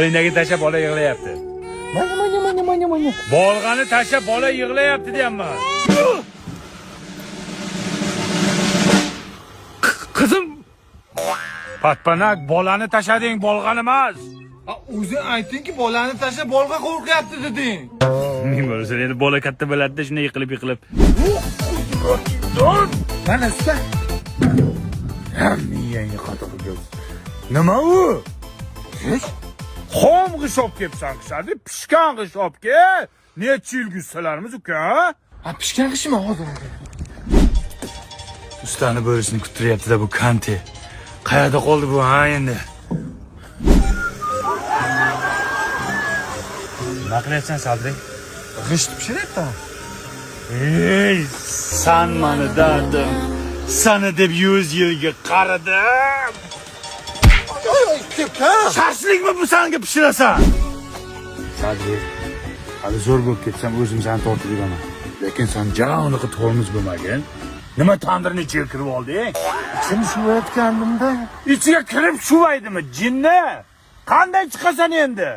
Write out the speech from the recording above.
Bo'ynagi tashlab bola yig'layapti. Mana. Bolg'ani tashlab bola yig'layapti deyapman. Qizim, patpanak bolani tashlading, bolg'ani emas. O'zing aytdingki, bolani tashlab bolga qo'rqyapti deding. Men bo'lsa endi bola katta bo'ladi-da, shunday yiqilib. Mana usta. Miyangga qatoq ko'z. Nima u? Hech. Xom g'ish olib kelibsan qishadi, pishgan g'ish olib kel. Necha yil guzsalarimiz uka? Pishgan qishmi hozir? Ustani bo'lishini kuttiryapti-da bu Kanti. Qayerda qoldi bu ha endi? Nima qilyapsan, Sadri? G'isht pishiryapti. Ey, san mani dardim. Sana deb 100 yilga qaradim. Shashlikmi bu senga pishirasan? Sadri, hali zo'r bo'lib ketsam o'zim seni tortib yuraman. Lekin sen javonika tormoz bo'lmagin. Nima tandirni ichiga kirib olding? Ichim shuvayotgandimda. Ichiga kirib shuvaydimi, jinni? Qanday chiqasan endi?